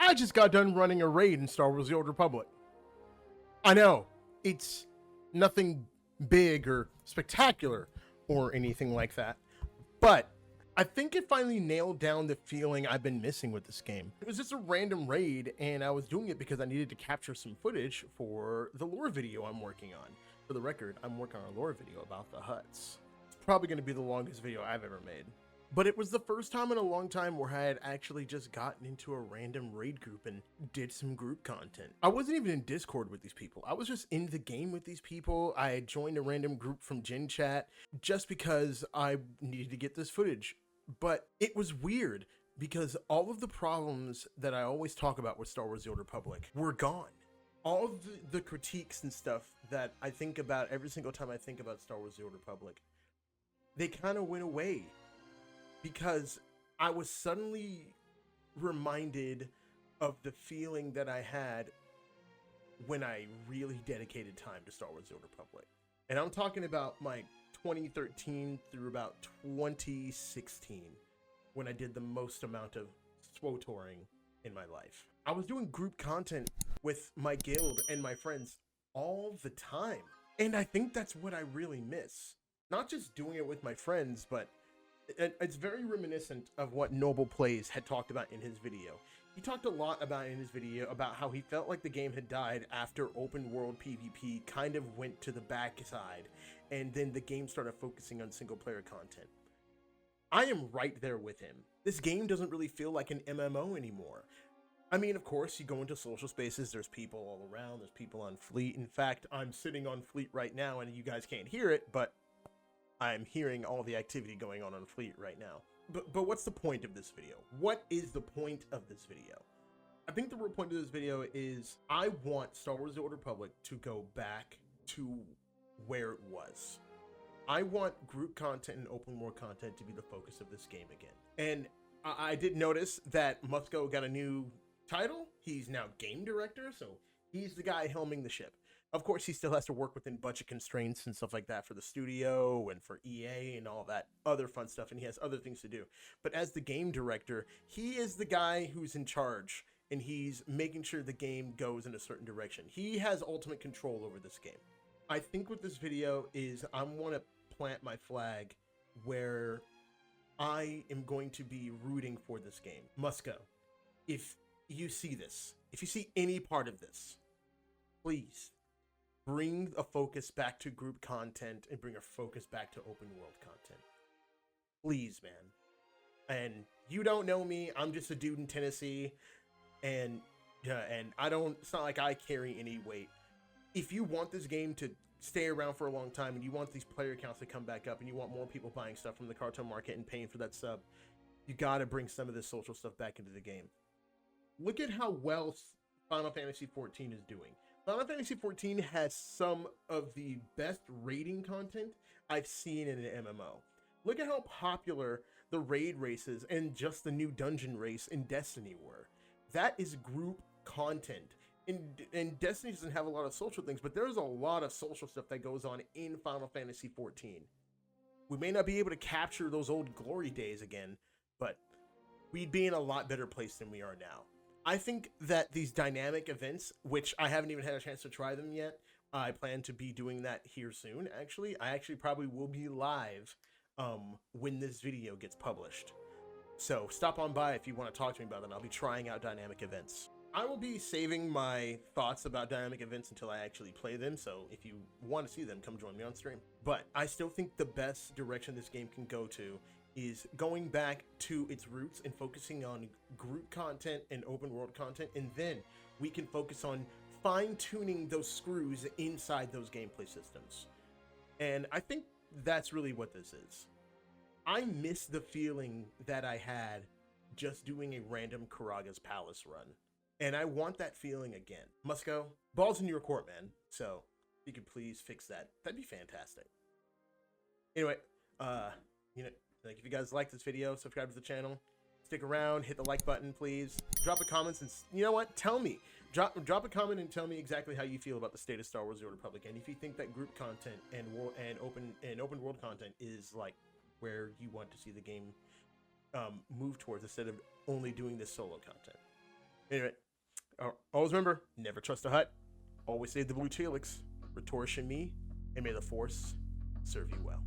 I just got done running a raid in Star Wars: The Old Republic. I know, it's nothing big or spectacular or anything like that, but I think it finally nailed down the feeling I've been missing with this game. It was just a random raid, and I was doing it because I needed to capture some footage for the lore video I'm working on. For the record, I'm working on a lore video about the Hutts. It's probably going to be the longest video I've ever made. But it was the first time in a long time where I had actually just gotten into a random raid group and did some group content. I wasn't even in Discord with these people. I was just in the game with these people. I had joined a random group from Gen Chat just because I needed to get this footage. But it was weird because all of the problems that I always talk about with Star Wars: The Old Republic were gone. All of the critiques and stuff that I think about every single time I think about Star Wars: The Old Republic, they kind of went away. Because I was suddenly reminded of the feeling that I had when I really dedicated time to Star Wars: The Old Republic. And I'm talking about my 2013 through about 2016, when I did the most amount of SWTORing in my life. I was doing group content with my guild and my friends all the time. And I think that's what I really miss. Not just doing it with my friends, but it's very reminiscent of what NobelPlays had talked about in his video. He talked a lot about in his video about how he felt like the game had died after open world PvP kind of went to the backside, and then the game started focusing on single player content. I am right there with him. This game doesn't really feel like an MMO anymore. I mean, of course, you go into social spaces, there's people all around, there's people on Fleet. In fact, I'm sitting on Fleet right now and you guys can't hear it, but I'm hearing all the activity going on Fleet right now. But what's the point of this video? What is the point of this video? I think the real point of this video is I want Star Wars: The Old Republic to go back to where it was. I want group content and open world content to be the focus of this game again. And I did notice that Musco got a new title. He's now game director, so he's the guy helming the ship. Of course, he still has to work within budget constraints and stuff like that for the studio and for EA and all that other fun stuff, and he has other things to do. But as the game director, he is the guy who's in charge, and he's making sure the game goes in a certain direction. He has ultimate control over this game. I think with this video is I want to plant my flag where I am going to be rooting for this game. Musco, if you see this, if you see any part of this, please bring a focus back to group content and bring a focus back to open world content. Please, man. And you don't know me. I'm just a dude in Tennessee. And I don't, it's not like I carry any weight. If you want this game to stay around for a long time and you want these player counts to come back up and you want more people buying stuff from the cartoon market and paying for that sub, you got to bring some of this social stuff back into the game. Look at how well Final Fantasy XIV is doing. Final Fantasy XIV has some of the best raiding content I've seen in an MMO. Look at how popular the raid races and just the new dungeon race in Destiny were. That is group content. And Destiny doesn't have a lot of social things, but there's a lot of social stuff that goes on in Final Fantasy XIV. We may not be able to capture those old glory days again, but we'd be in a lot better place than we are now. I think that these dynamic events, which I haven't even had a chance to try them yet, I plan to be doing that here soon, actually. I actually probably will be live when this video gets published. So stop on by if you want to talk to me about it. I'll be trying out dynamic events. I will be saving my thoughts about dynamic events until I actually play them, so if you want to see them, come join me on stream. But I still think the best direction this game can go to is going back to its roots and focusing on group content and open world content, and then we can focus on fine-tuning those screws inside those gameplay systems. And I think that's really what this is. I miss the feeling that I had just doing a random Karaga's Palace run, and I want that feeling again. Musco, ball's in your court, man, so if you could please fix that, that'd be fantastic. Anyway, like if you guys like this video, subscribe to the channel, stick around, hit the like button, please. Drop a comment and you know what? Tell me. Drop a comment and tell me exactly how you feel about the state of Star Wars: The Old Republic, and if you think that group content and open world content is like where you want to see the game move towards instead of only doing this solo content. Anyway, always remember, never trust a hut. Always save the blue Chelix. Retorish and me, and may the Force serve you well.